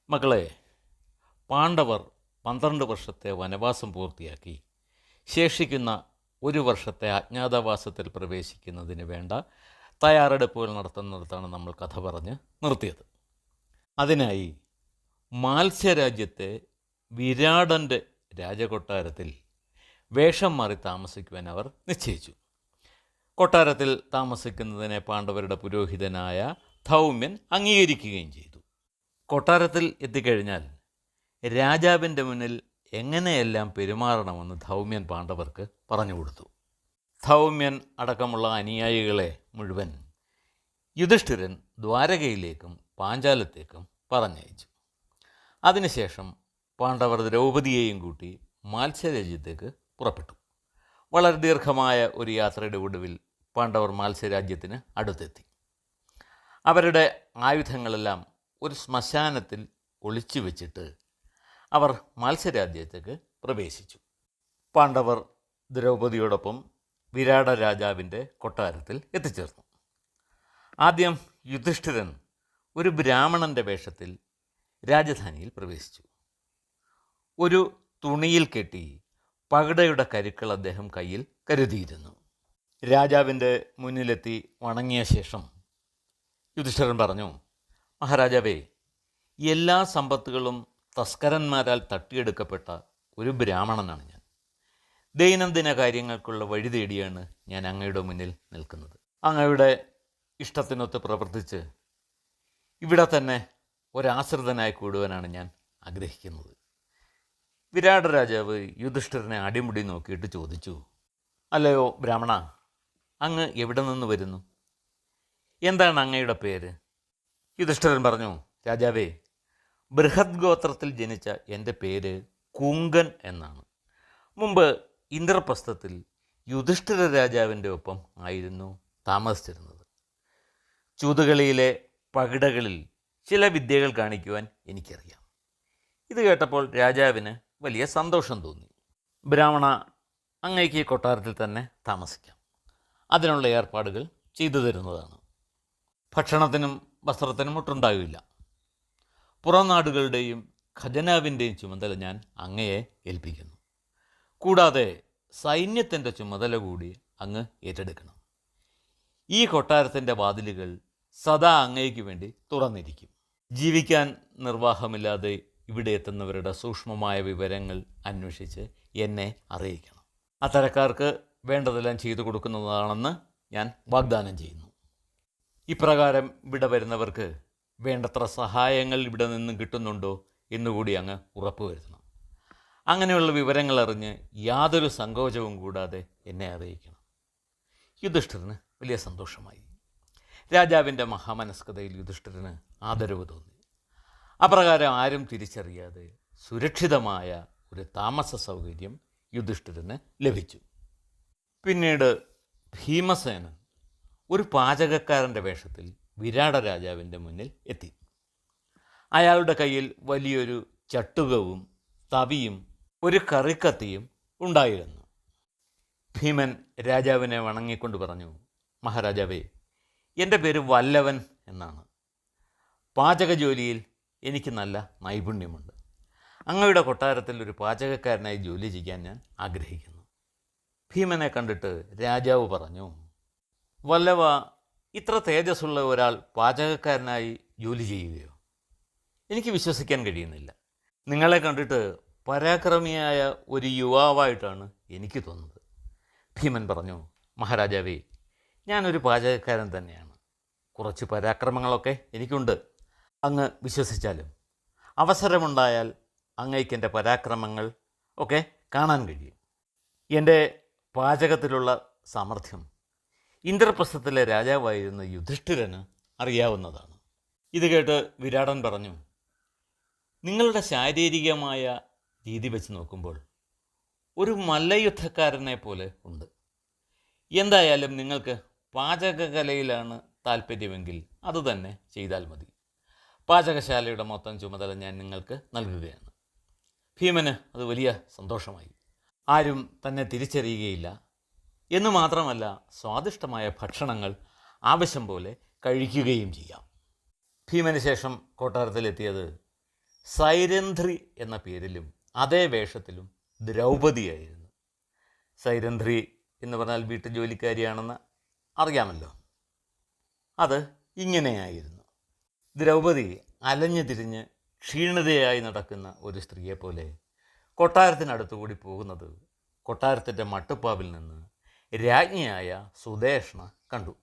മക്കളെ, പാണ്ഡവർ 12 വർഷത്തെ വനവാസം പൂർത്തിയാക്കി ശേഷിക്കുന്ന ഒരു വർഷത്തെ അജ്ഞാതവാസത്തിൽ പ്രവേശിക്കുന്നതിന് വേണ്ട തയ്യാറെടുപ്പുകൾ നടത്തുന്നിടത്താണ് നമ്മൾ കഥ പറഞ്ഞ് നിർത്തിയത്. അതിനായി മാത്സ്യരാജ്യത്തെ വിരാടൻ്റെ രാജകൊട്ടാരത്തിൽ വേഷം മാറി താമസിക്കുവാൻ അവർ നിശ്ചയിച്ചു. കൊട്ടാരത്തിൽ താമസിക്കുന്നതിനെ പാണ്ഡവരുടെ പുരോഹിതനായ ധൗമ്യൻ അംഗീകരിക്കുകയും ചെയ്തു. കൊട്ടാരത്തിൽ എത്തിക്കഴിഞ്ഞാൽ രാജാവിൻ്റെ മുന്നിൽ എങ്ങനെയെല്ലാം പെരുമാറണമെന്ന് ധൗമ്യൻ പാണ്ഡവർക്ക് പറഞ്ഞു കൊടുത്തു. ധൗമ്യൻ അടക്കമുള്ള അനുയായികളെ മുഴുവൻ യുധിഷ്ഠിരൻ ദ്വാരകയിലേക്കും പാഞ്ചാലത്തേക്കും പറഞ്ഞയച്ചു. അതിനുശേഷം പാണ്ഡവർ ദ്രൗപദിയെയും കൂട്ടി മാത്സ്യരാജ്യത്തേക്ക് പുറപ്പെട്ടു. വളരെ ദീർഘമായ ഒരു യാത്രയുടെ ഒടുവിൽ പാണ്ഡവർ മാത്സ്യരാജ്യത്തിന് അടുത്തെത്തി. അവരുടെ ആയുധങ്ങളെല്ലാം ഒരു ശ്മശാനത്തിൽ ഒളിച്ചു വെച്ചിട്ട് അവർ മത്സ്യരാജ്യത്തേക്ക് പ്രവേശിച്ചു. പാണ്ഡവർ ദ്രൗപദിയോടൊപ്പം വിരാട രാജാവിൻ്റെ കൊട്ടാരത്തിൽ എത്തിച്ചേർന്നു. ആദ്യം യുധിഷ്ഠിരൻ ഒരു ബ്രാഹ്മണൻ്റെ വേഷത്തിൽ രാജധാനിയിൽ പ്രവേശിച്ചു. ഒരു തുണിയിൽ കെട്ടി പകിടയുടെ കരുക്കൾ അദ്ദേഹം കയ്യിൽ കരുതിയിരുന്നു. രാജാവിൻ്റെ മുന്നിലെത്തി വണങ്ങിയ ശേഷം യുധിഷ്ഠിരൻ പറഞ്ഞു, മഹാരാജാവേ, എല്ലാ സമ്പത്തുകളും തസ്കരന്മാരാൽ തട്ടിയെടുക്കപ്പെട്ട ഒരു ബ്രാഹ്മണനാണ് ഞാൻ. ദൈനംദിന കാര്യങ്ങൾക്കുള്ള വഴി തേടിയാണ് ഞാൻ അങ്ങയുടെ മുന്നിൽ നിൽക്കുന്നത്. അങ്ങയുടെ ഇഷ്ടത്തിനൊത്ത് പ്രവർത്തിച്ച് ഇവിടെ തന്നെ ഒരാശ്രിതനായി കൂടുവാനാണ് ഞാൻ ആഗ്രഹിക്കുന്നത്. വിരാട രാജാവ് യുധിഷ്ഠിരനെ അടിമുടി നോക്കിയിട്ട് ചോദിച്ചു, അല്ലയോ ബ്രാഹ്മണ, അങ്ങ് എവിടെ നിന്ന് വരുന്നു? എന്താണ് അങ്ങയുടെ പേര്? യുധിഷ്ഠിരൻ പറഞ്ഞു, രാജാവേ, ബൃഹത് ഗോത്രത്തിൽ ജനിച്ച എൻ്റെ പേര് കുങ്കൻ എന്നാണ്. മുമ്പ് ഇന്ദ്രപ്രസ്ഥത്തിൽ യുധിഷ്ഠിര രാജാവിൻ്റെ ഒപ്പം ആയിരുന്നു താമസിച്ചിരുന്നത്. ചൂതുകളിയിലെ പകിടകളിൽ ചില വിദ്യകൾ കാണിക്കുവാൻ എനിക്കറിയാം. ഇത് കേട്ടപ്പോൾ രാജാവിന് വലിയ സന്തോഷം തോന്നി. ബ്രാഹ്മണ, അങ്ങേക്ക് കൊട്ടാരത്തിൽ തന്നെ താമസിക്കാം. അതിനുള്ള ഏർപ്പാടുകൾ ചെയ്തു തരുന്നതാണ്. ഭക്ഷണത്തിനും വസ്ത്രത്തിനും മുട്ടുണ്ടാകില്ല. പുറം നാടുകളുടെയും ഖജനാവിൻ്റെയും ചുമതല ഞാൻ അങ്ങയെ ഏൽപ്പിക്കുന്നു. കൂടാതെ സൈന്യത്തിൻ്റെ ചുമതല കൂടി അങ്ങ് ഏറ്റെടുക്കണം. ഈ കൊട്ടാരത്തിൻ്റെ വാതിലുകൾ സദാ അങ്ങയ്ക്ക് വേണ്ടി തുറന്നിരിക്കും. ജീവിക്കാൻ നിർവാഹമില്ലാതെ ഇവിടെ എത്തുന്നവരുടെ സൂക്ഷ്മമായ വിവരങ്ങൾ അന്വേഷിച്ച് എന്നെ അറിയിക്കണം. അത്തരക്കാർക്ക് വേണ്ടതെല്ലാം ചെയ്തു കൊടുക്കുന്നതാണെന്ന് ഞാൻ വാഗ്ദാനം ചെയ്യുന്നു. ഇപ്രകാരം ഇവിടെ വരുന്നവർക്ക് വേണ്ടത്ര സഹായങ്ങൾ ഇവിടെ നിന്ന് കിട്ടുന്നുണ്ടോ എന്നുകൂടി അങ്ങ് ഉറപ്പുവരുത്തണം. അങ്ങനെയുള്ള വിവരങ്ങൾ അറിഞ്ഞ് യാതൊരു സങ്കോചവും കൂടാതെ എന്നെ അറിയിക്കണം. യുധിഷ്ഠിരന് വലിയ സന്തോഷമായി. രാജാവിൻ്റെ മഹാമനസ്കതയിൽ യുധിഷ്ഠിരന് ആദരവ് തോന്നി. അപ്രകാരം ആരും തിരിച്ചറിയാതെ സുരക്ഷിതമായ ഒരു താമസ സൗകര്യം യുധിഷ്ഠിരന് ലഭിച്ചു. പിന്നീട് ഭീമസേനൻ ഒരു പാചകക്കാരൻ്റെ വേഷത്തിൽ വിരാട രാജാവിൻ്റെ മുന്നിൽ എത്തി. അയാളുടെ കയ്യിൽ വലിയൊരു ചട്ടുകവും തവിയും ഒരു കറിക്കത്തിയും ഉണ്ടായിരുന്നു. ഭീമൻ രാജാവിനെ വണങ്ങിക്കൊണ്ട് പറഞ്ഞു, മഹാരാജാവേ, എൻ്റെ പേര് വല്ലവൻ എന്നാണ്. പാചക ജോലിയിൽ എനിക്ക് നല്ല നൈപുണ്യമുണ്ട്. അങ്ങയുടെ കൊട്ടാരത്തിൽ ഒരു പാചകക്കാരനായി ജോലി ചെയ്യാൻ ഞാൻ ആഗ്രഹിക്കുന്നു. ഭീമനെ കണ്ടിട്ട് രാജാവ് പറഞ്ഞു, വല്ലവ, ഇത്ര തേജസ്സുള്ള ഒരാൾ പാചകക്കാരനായി ജോലി ചെയ്യുകയോ? എനിക്ക് വിശ്വസിക്കാൻ കഴിയുന്നില്ല. നിങ്ങളെ കണ്ടിട്ട് പരാക്രമിയായ ഒരു യുവാവായിട്ടാണ് എനിക്ക് തോന്നുന്നത്. ഭീമൻ പറഞ്ഞു, മഹാരാജാവേ, ഞാനൊരു പാചകക്കാരൻ തന്നെയാണ്. കുറച്ച് പരാക്രമങ്ങളൊക്കെ എനിക്കുണ്ട്. അങ്ങ് വിശ്വസിച്ചാലും അവസരമുണ്ടായാൽ അങ്ങയ്ക്ക് എൻ്റെ പരാക്രമങ്ങൾ ഒക്കെ കാണാൻ കഴിയും. എൻ്റെ പാചകത്തിലുള്ള സാമർഥ്യം ഇന്ദ്രപ്രസ്ഥത്തിലെ രാജാവായിരുന്ന യുധിഷ്ഠിരന് അറിയാവുന്നതാണ്. ഇത് കേട്ട് വിരാടൻ പറഞ്ഞു, നിങ്ങളുടെ ശാരീരികമായ രീതി വെച്ച് നോക്കുമ്പോൾ ഒരു മല്ലയുദ്ധക്കാരനെ പോലെ ഉണ്ട്. എന്തായാലും നിങ്ങൾക്ക് പാചകകലയിലാണ് താല്പര്യമെങ്കിൽ അതുതന്നെ ചെയ്താൽ മതി. പാചകശാലയുടെ മൊത്തം ചുമതല ഞാൻ നിങ്ങൾക്ക് നൽകുകയാണ്. ഭീമന് അത് വലിയ സന്തോഷമായി. ആരും തന്നെ തിരിച്ചറിയുകയില്ല എന്നു മാത്രമല്ല, സ്വാദിഷ്ടമായ ഭക്ഷണങ്ങൾ ആവശ്യം പോലെ കഴിക്കുകയും ചെയ്യാം. ഭീമന് ശേഷം കൊട്ടാരത്തിലെത്തിയത് സൈരന്ധ്രി എന്ന പേരിലും അതേ വേഷത്തിലും ദ്രൗപദിയായിരുന്നു. സൈരന്ധ്രി എന്ന് പറഞ്ഞാൽ വീട്ടുജോലിക്കാരിയാണെന്ന് അറിയാമല്ലോ. അത് ഇങ്ങനെയായിരുന്നു. ദ്രൗപദി അലഞ്ഞു തിരിഞ്ഞ് ക്ഷീണിതയായി നടക്കുന്ന ഒരു സ്ത്രീയെപ്പോലെ കൊട്ടാരത്തിനടുത്തുകൂടി പോകുന്നത് കൊട്ടാരത്തിൻ്റെ മട്ടുപ്പാവിൽ നിന്ന് രാജ്ഞിയായ സുദേഷ്ണ കണ്ടു.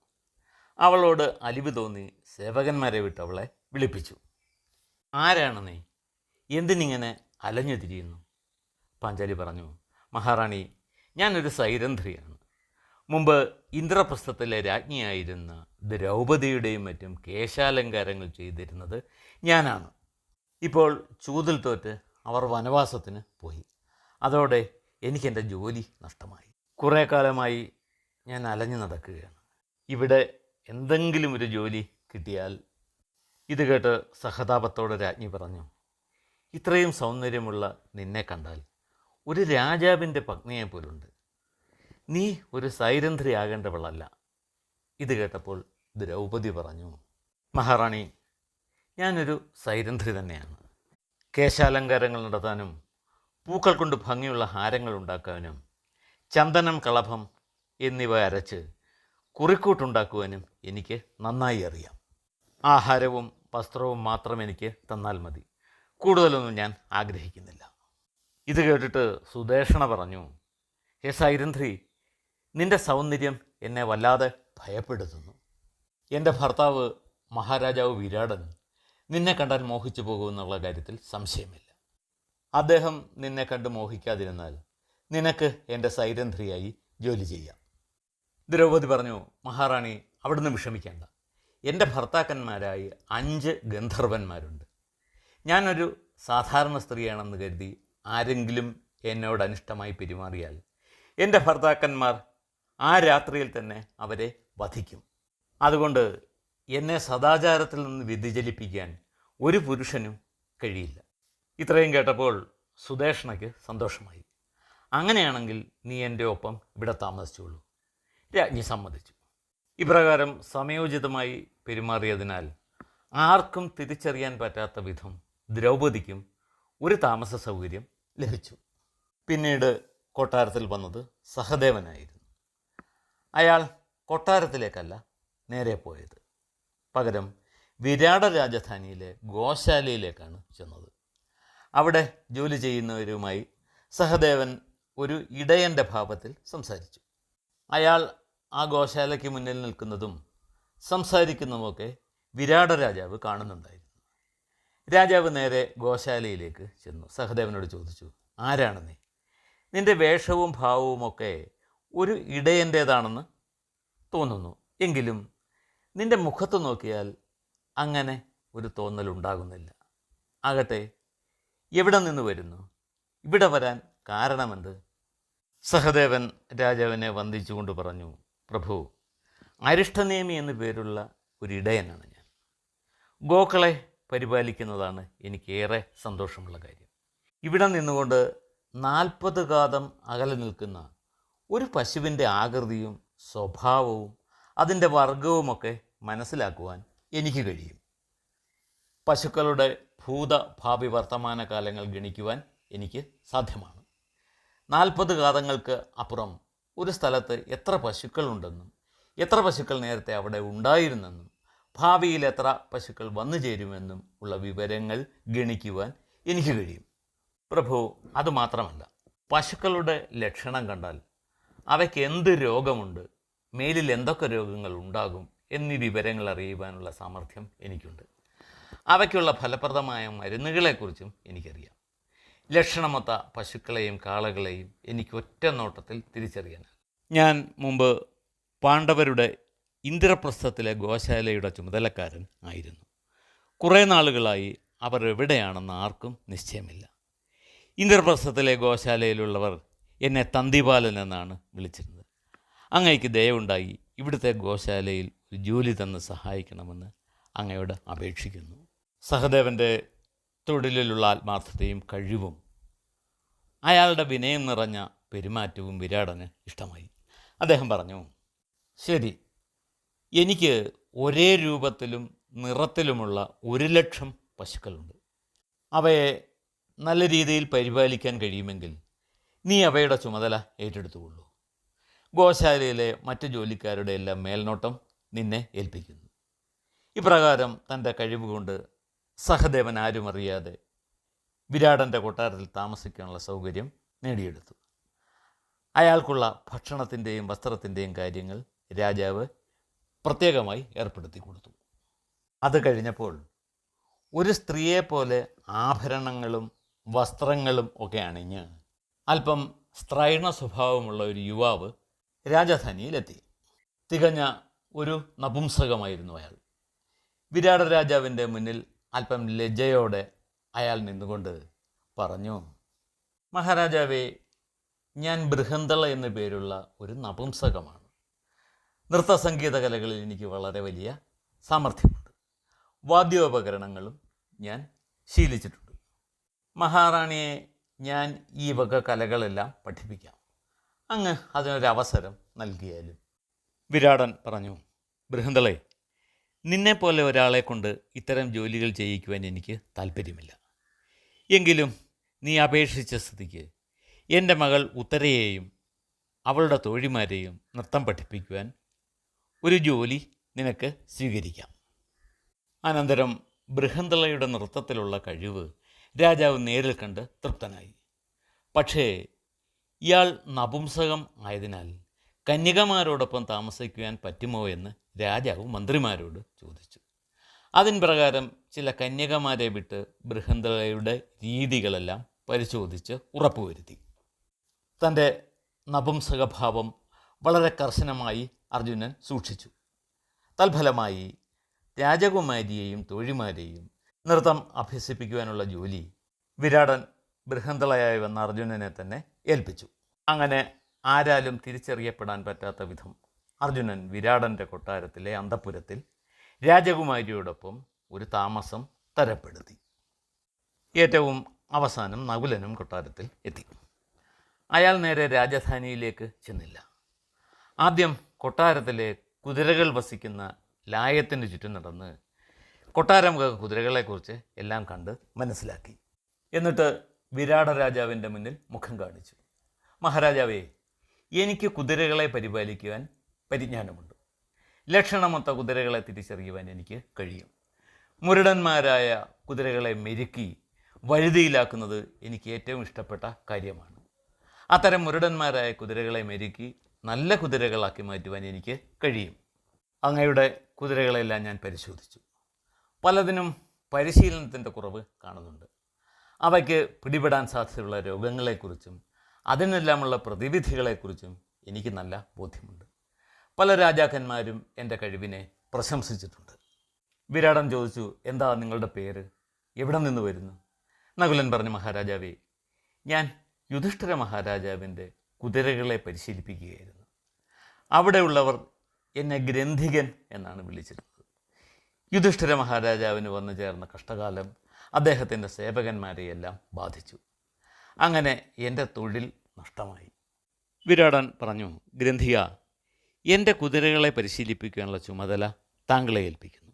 അവളോട് അലിവ് തോന്നി സേവകന്മാരെ വിട്ട് അവളെ വിളിപ്പിച്ചു. ആരാണ് നീ? എന്തിനിങ്ങനെ അലഞ്ഞു തിരിയുന്നു? പാഞ്ചാലി പറഞ്ഞു, മഹാറാണി, ഞാനൊരു സൈരന്ധ്രിയാണ്. മുമ്പ് ഇന്ദ്രപ്രസ്ഥത്തിലെ രാജ്ഞിയായിരുന്ന ദ്രൗപദിയുടെയും മറ്റും കേശാലങ്കാരങ്ങൾ ചെയ്തിരുന്നത് ഞാനാണ്. ഇപ്പോൾ ചൂതിൽ തോറ്റ് അവർ വനവാസത്തിന് പോയി. അതോടെ എനിക്കെൻ്റെ ജോലി നഷ്ടമായി. കുറേ കാലമായി ഞാൻ അലഞ്ഞു നടക്കുകയാണ്. ഇവിടെ എന്തെങ്കിലും ഒരു ജോലി കിട്ടിയാൽ. ഇത് കേട്ട് സഹതാപത്തോടെ രാജ്ഞി പറഞ്ഞു, ഇത്രയും സൗന്ദര്യമുള്ള നിന്നെ കണ്ടാൽ ഒരു രാജാവിൻ്റെ പത്നിയെപ്പോലുണ്ട്. നീ ഒരു സൈരന്ധ്രി ആകേണ്ടവളല്ല. ഇത് കേട്ടപ്പോൾ ദ്രൗപദി പറഞ്ഞു, മഹാറാണി, ഞാനൊരു സൈരന്ധ്രി തന്നെയാണ്. കേശാലങ്കാരങ്ങൾ നടത്താനും പൂക്കൾ കൊണ്ട് ഭംഗിയുള്ള ഹാരങ്ങൾ ഉണ്ടാക്കാനും ചന്ദനം, കളഭം എന്നിവ അരച്ച് കുറിക്കൂട്ടുണ്ടാക്കുവാനും എനിക്ക് നന്നായി അറിയാം. ആഹാരവും വസ്ത്രവും മാത്രം എനിക്ക് തന്നാൽ മതി. കൂടുതലൊന്നും ഞാൻ ആഗ്രഹിക്കുന്നില്ല. ഇത് കേട്ടിട്ട് സുദേഷണ പറഞ്ഞു, ഹേ സൈരന്ധ്രി, നിന്റെ സൗന്ദര്യം എന്നെ വല്ലാതെ ഭയപ്പെടുത്തുന്നു. എൻ്റെ ഭർത്താവ് മഹാരാജാവ് വിരാടൻ നിന്നെ കണ്ടാൽ മോഹിച്ചു പോകുമെന്നുള്ള കാര്യത്തിൽ സംശയമില്ല. അദ്ദേഹം നിന്നെ കണ്ട് മോഹിക്കാതിരുന്നാൽ നിനക്ക് എൻ്റെ സൈരന്ധ്രിയായി ജോലി ചെയ്യാം. ദ്രൗപദി പറഞ്ഞു, മഹാറാണി, അവിടുന്ന് വിഷമിക്കേണ്ട. എൻ്റെ ഭർത്താക്കന്മാരായി 5 ഗന്ധർവന്മാരുണ്ട്. ഞാനൊരു സാധാരണ സ്ത്രീയാണെന്ന് കരുതി ആരെങ്കിലും എന്നോട് അനിഷ്ടമായി പെരുമാറിയാൽ എൻ്റെ ഭർത്താക്കന്മാർ ആ രാത്രിയിൽ തന്നെ അവരെ വധിക്കും. അതുകൊണ്ട് എന്നെ സദാചാരത്തിൽ നിന്ന് വ്യതിചലിപ്പിക്കാൻ ഒരു പുരുഷനും കഴിയില്ല. ഇത്രയും കേട്ടപ്പോൾ സുദേഷ്ണയ്ക്ക് സന്തോഷമായി. അങ്ങനെയാണെങ്കിൽ നീ എൻ്റെ ഒപ്പം ഇവിടെ താമസിച്ചുള്ളൂ. രാജ്ഞി സമ്മതിച്ചു. ഇപ്രകാരം സമയോചിതമായി പെരുമാറിയതിനാൽ ആർക്കും തിരിച്ചറിയാൻ പറ്റാത്ത വിധം ദ്രൗപദിക്കും ഒരു താമസ സൗകര്യം ലഭിച്ചു. പിന്നീട് കൊട്ടാരത്തിൽ വന്നത് സഹദേവനായിരുന്നു. അയാൾ കൊട്ടാരത്തിലേക്കല്ല നേരെ പോയത്. പകരം വിരാട രാജധാനിയിലെ ഗോശാലയിലേക്കാണ് ചെന്നത്. അവിടെ ജോലി ചെയ്യുന്നവരുമായി സഹദേവൻ ഒരു ഇടയൻ്റെ ഭാവത്തിൽ സംസാരിച്ചു. അയാൾ ആ ഗോശാലയ്ക്ക് മുന്നിൽ നിൽക്കുന്നതും സംസാരിക്കുന്നതുമൊക്കെ വിരാട രാജാവ് കാണുന്നുണ്ടായിരുന്നു. രാജാവ് നേരെ ഗോശാലയിലേക്ക് ചെന്നു. സഹദേവനോട് ചോദിച്ചു, ആരാണ് നീ? നിൻ്റെ വേഷവും ഭാവവുമൊക്കെ ഒരു ഇടയൻ്റേതാണെന്ന് തോന്നുന്നു. എങ്കിലും നിൻ്റെ മുഖത്ത് നോക്കിയാൽ അങ്ങനെ ഒരു തോന്നലുണ്ടാകുന്നില്ല. ആകട്ടെ, എവിടെ നിന്ന് വരുന്നു? ഇവിടെ വരാൻ കാരണമെന്ത്? സഹദേവൻ രാജാവിനെ വന്ദിച്ചുകൊണ്ട് പറഞ്ഞു, പ്രഭു, അരിഷ്ടനേമി എന്നു പേരുള്ള ഒരു ഇടയനാണ് ഞാൻ. ഗോക്കളെ പരിപാലിക്കുന്നതാണ് എനിക്കേറെ സന്തോഷമുള്ള കാര്യം. ഇവിടെ നിന്നുകൊണ്ട് 40 കാതം അകലെ നിൽക്കുന്ന ഒരു പശുവിൻ്റെ ആകൃതിയും സ്വഭാവവും അതിൻ്റെ വർഗവുമൊക്കെ മനസ്സിലാക്കുവാൻ എനിക്ക് കഴിയും. പശുക്കളുടെ ഭൂത ഭാവി വർത്തമാന കാലങ്ങൾ ഗണിക്കുവാൻ എനിക്ക് സാധ്യമാണ്. 40 കാതങ്ങൾക്ക് അപ്പുറം ഒരു സ്ഥലത്ത് എത്ര പശുക്കളുണ്ടെന്നും എത്ര പശുക്കൾ നേരത്തെ അവിടെ ഉണ്ടായിരുന്നെന്നും ഭാവിയിൽ എത്ര പശുക്കൾ വന്നു ചേരുമെന്നും ഉള്ള വിവരങ്ങൾ ഗണിക്കുവാൻ എനിക്ക് കഴിയും. പ്രഭു, അതുമാത്രമല്ല, പശുക്കളുടെ ലക്ഷണം കണ്ടാൽ അവയ്ക്ക് എന്ത് രോഗമുണ്ട്, മേലിൽ എന്തൊക്കെ രോഗങ്ങൾ ഉണ്ടാകും എന്നീ വിവരങ്ങൾ അറിയുവാനുള്ള സാമർഥ്യം എനിക്കുണ്ട്. അവയ്ക്കുള്ള ഫലപ്രദമായ മരുന്നുകളെക്കുറിച്ചും എനിക്കറിയാം. ലക്ഷണമൊത്ത പശുക്കളെയും കാളകളെയും എനിക്ക് ഒറ്റ നോട്ടത്തിൽ തിരിച്ചറിയാനാണ്. ഞാൻ മുമ്പ് പാണ്ഡവരുടെ ഇന്ദ്രപ്രസ്ഥത്തിലെ ഗോശാലയുടെ ചുമതലക്കാരൻ ആയിരുന്നു. കുറേ നാളുകളായി അവർ എവിടെയാണെന്ന് ആർക്കും നിശ്ചയമില്ല. ഇന്ദ്രപ്രസ്ഥത്തിലെ ഗോശാലയിലുള്ളവർ എന്നെ തന്തിപാലൻ എന്നാണ് വിളിച്ചിരുന്നത്. അങ്ങയ്ക്ക് ദയവുണ്ടായി ഇവിടുത്തെ ഗോശാലയിൽ ഒരു ജോലി തന്ന് സഹായിക്കണമെന്ന് അങ്ങയോട് അപേക്ഷിക്കുന്നു. സഹദേവൻ്റെ തൊഴിലിലുള്ള ആത്മാർത്ഥതയും കഴിവും അയാളുടെ വിനയം നിറഞ്ഞ പെരുമാറ്റവും വിരാടന് ഇഷ്ടമായി. അദ്ദേഹം പറഞ്ഞു, ശരി, എനിക്ക് ഒരേ രൂപത്തിലും നിറത്തിലുമുള്ള 1,00,000 പശുക്കളുണ്ട്. അവയെ നല്ല രീതിയിൽ പരിപാലിക്കാൻ കഴിയുമെങ്കിൽ നീ അവയുടെ ചുമതല ഏറ്റെടുത്തുകൊള്ളൂ. ഗോശാലയിലെ മറ്റു ജോലിക്കാരുടെ എല്ലാം മേൽനോട്ടം നിന്നെ ഏൽപ്പിക്കുന്നു. ഇപ്രകാരം തൻ്റെ കഴിവുകൊണ്ട് സഹദേവൻ ആരും അറിയാതെ വിരാടൻ്റെ കൊട്ടാരത്തിൽ താമസിക്കാനുള്ള സൗകര്യം നേടിയെടുത്തു. അയാൾക്കുള്ള ഭക്ഷണത്തിൻ്റെയും വസ്ത്രത്തിൻ്റെയും കാര്യങ്ങൾ രാജാവ് പ്രത്യേകമായി ഏർപ്പെടുത്തി കൊടുത്തു. അത് കഴിഞ്ഞപ്പോൾ ഒരു സ്ത്രീയെപ്പോലെ ആഭരണങ്ങളും വസ്ത്രങ്ങളും ഒക്കെ അണിഞ്ഞ് അല്പം സ്ത്രൈണ സ്വഭാവമുള്ള ഒരു യുവാവ് രാജധാനിയിലെത്തി. തികഞ്ഞ ഒരു നപുംസകമായിരുന്നു അയാൾ. വിരാട രാജാവിൻ്റെ മുന്നിൽ അല്പം ലജ്ജയോടെ അയാൾ നിന്നുകൊണ്ട് പറഞ്ഞു, മഹാരാജാവേ, ഞാൻ ബൃഹന്തള എന്നു പേരുള്ള ഒരു നപുംസകമാണ്. നൃത്തസംഗീത കലകളിൽ എനിക്ക് വളരെ വലിയ സാമർഥ്യമുണ്ട്. വാദ്യോപകരണങ്ങളും ഞാൻ ശീലിച്ചിട്ടുണ്ട്. മഹാറാണിയെ ഞാൻ ഈ വക കലകളെല്ലാം പഠിപ്പിക്കാം. അങ്ങ് അതിനൊരവസരം നൽകിയാലും. വിരാടൻ പറഞ്ഞു, ബൃഹന്തളെ, നിന്നെപ്പോലെ ഒരാളെ കൊണ്ട് ഇത്തരം ജോലികൾ ചെയ്യിക്കുവാൻ എനിക്ക് താല്പര്യമില്ല. എങ്കിലും നീ അപേക്ഷിച്ച സ്ഥിതിക്ക് എൻ്റെ മകൾ ഉത്തരയെയും അവളുടെ തോഴിമാരെയും നൃത്തം പഠിപ്പിക്കുവാൻ ഒരു ജോലി നിനക്ക് സ്വീകരിക്കാം. അനന്തരം ബൃഹന്തളയുടെ നൃത്തത്തിലുള്ള കഴിവ് രാജാവ് നേരിൽ കണ്ട് തൃപ്തനായി. പക്ഷേ ഇയാൾ നപുംസകം ആയതിനാൽ കന്യകമാരോടൊപ്പം താമസിക്കുവാൻ പറ്റുമോ എന്ന് രാജാവ് മന്ത്രിമാരോട് ചോദിച്ചു. അതിൻ പ്രകാരം ചില കന്യകമാരെ വിട്ട് ബൃഹന്തളയുടെ രീതികളെല്ലാം പരിശോധിച്ച് ഉറപ്പുവരുത്തി. തൻ്റെ നപുംസകഭാവം വളരെ കർശനമായി അർജുനൻ സൂക്ഷിച്ചു. തൽഫലമായി രാജകുമാരിയെയും തോഴിമാരെയും നൃത്തം അഭ്യസിപ്പിക്കുവാനുള്ള ജോലി വിരാടൻ ബൃഹന്തളയായി വന്ന അർജുനനെ തന്നെ ഏൽപ്പിച്ചു. അങ്ങനെ ആരാലും തിരിച്ചറിയപ്പെടാൻ പറ്റാത്ത വിധം അർജുനൻ വിരാടൻ്റെ കൊട്ടാരത്തിലെ അന്തഃപുരത്തിൽ രാജകുമാരിയോടൊപ്പം ഒരു താമസം തരപ്പെടുത്തി. ഏറ്റവും അവസാനം നകുലനും കൊട്ടാരത്തിൽ എത്തി. അയാൾ നേരെ രാജധാനിയിലേക്ക് ചെന്നില്ല. ആദ്യം കൊട്ടാരത്തിലെ കുതിരകൾ വസിക്കുന്ന ലായത്തിന് ചുറ്റും നടന്ന് കൊട്ടാരം കുതിരകളെക്കുറിച്ച് എല്ലാം കണ്ട് മനസ്സിലാക്കി. എന്നിട്ട് വിരാട രാജാവിൻ്റെ മുന്നിൽ മുഖം കാണിച്ചു. മഹാരാജാവേ, എനിക്ക് കുതിരകളെ പരിപാലിക്കുവാൻ പരിജ്ഞാനമുണ്ട്. ലക്ഷണമൊത്ത കുതിരകളെ തിരിച്ചറിയുവാൻ എനിക്ക് കഴിയും. മുരടന്മാരായ കുതിരകളെ മെരുക്കി വഴുതിയിലാക്കുന്നത് എനിക്ക് ഏറ്റവും ഇഷ്ടപ്പെട്ട കാര്യമാണ്. അത്തരം മുരടന്മാരായ കുതിരകളെ മെരുക്കി നല്ല കുതിരകളാക്കി മാറ്റുവാൻ എനിക്ക് കഴിയും. അങ്ങയുടെ കുതിരകളെല്ലാം ഞാൻ പരിശോധിച്ചു. പലതിനും പരിശീലനത്തിൻ്റെ കുറവ് കാണുന്നുണ്ട്. അവയ്ക്ക് പിടിപെടാൻ സാധ്യതയുള്ള രോഗങ്ങളെക്കുറിച്ചും അതിനെല്ലാമുള്ള പ്രതിവിധികളെക്കുറിച്ചും എനിക്ക് നല്ല ബോധ്യമുണ്ട്. പല രാജാക്കന്മാരും എൻ്റെ കഴിവിനെ പ്രശംസിച്ചിട്ടുണ്ട്. വിരാടൻ ചോദിച്ചു, എന്താ നിങ്ങളുടെ പേര്? എവിടെ നിന്ന് വരുന്നു? നകുലൻ പറഞ്ഞു, മഹാരാജാവേ, ഞാൻ യുധിഷ്ഠിര മഹാരാജാവിൻ്റെ കുതിരകളെ പരിശീലിപ്പിക്കുകയായിരുന്നു. അവിടെയുള്ളവർ എന്നെ ഗ്രന്ഥികൻ എന്നാണ് വിളിച്ചിരുന്നത്. യുധിഷ്ഠിര മഹാരാജാവിന് വന്നു ചേർന്ന കഷ്ടകാലം അദ്ദേഹത്തിൻ്റെ സേവകന്മാരെയെല്ലാം ബാധിച്ചു. അങ്ങനെ എൻ്റെ തൊഴിൽ നഷ്ടമായി. വിരാടൻ പറഞ്ഞു, ഗ്രന്ഥിക, എൻ്റെ കുതിരകളെ പരിശീലിപ്പിക്കാനുള്ള ചുമതല താങ്കളെ ഏൽപ്പിക്കുന്നു.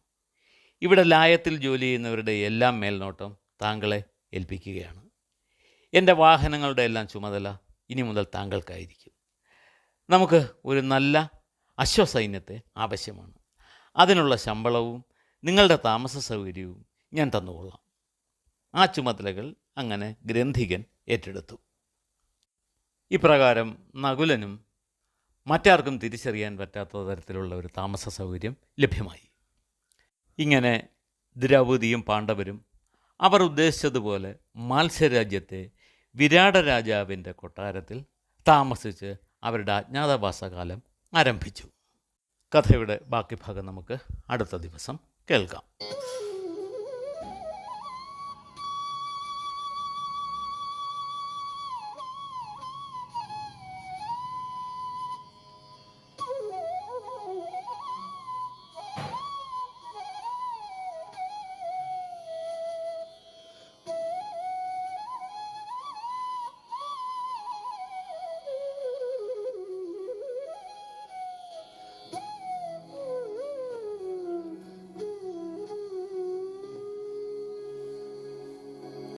ഇവിടെ ലായത്തിൽ ജോലി ചെയ്യുന്നവരുടെ എല്ലാം മേൽനോട്ടം താങ്കളെ ഏൽപ്പിക്കുകയാണ്. എൻ്റെ വാഹനങ്ങളുടെ എല്ലാം ചുമതല ഇനി മുതൽ താങ്കൾക്കായിരിക്കും. നമുക്ക് ഒരു നല്ല അശ്വസൈന്യത്തെ ആവശ്യമാണ്. അതിനുള്ള ശമ്പളവും നിങ്ങളുടെ താമസ സൗകര്യവും ഞാൻ തന്നുകൊള്ളാം. ആ ചുമതലകൾ അങ്ങനെ ഗ്രന്ഥികൻ ഏറ്റെടുത്തു. ഇപ്രകാരം നകുലനും മറ്റാർക്കും തിരിച്ചറിയാൻ പറ്റാത്ത തരത്തിലുള്ള ഒരു താമസ സൗകര്യം ലഭ്യമായി. ഇങ്ങനെ ദ്രൗപദിയും പാണ്ഡവരും അവർ ഉദ്ദേശിച്ചതുപോലെ മാത്സ്യരാജ്യത്തെ വിരാട രാജാവിൻ്റെ കൊട്ടാരത്തിൽ താമസിച്ച് അവരുടെ അജ്ഞാതവാസകാലം ആരംഭിച്ചു. കഥയുടെ ബാക്കി ഭാഗം നമുക്ക് അടുത്ത ദിവസം കേൾക്കാം.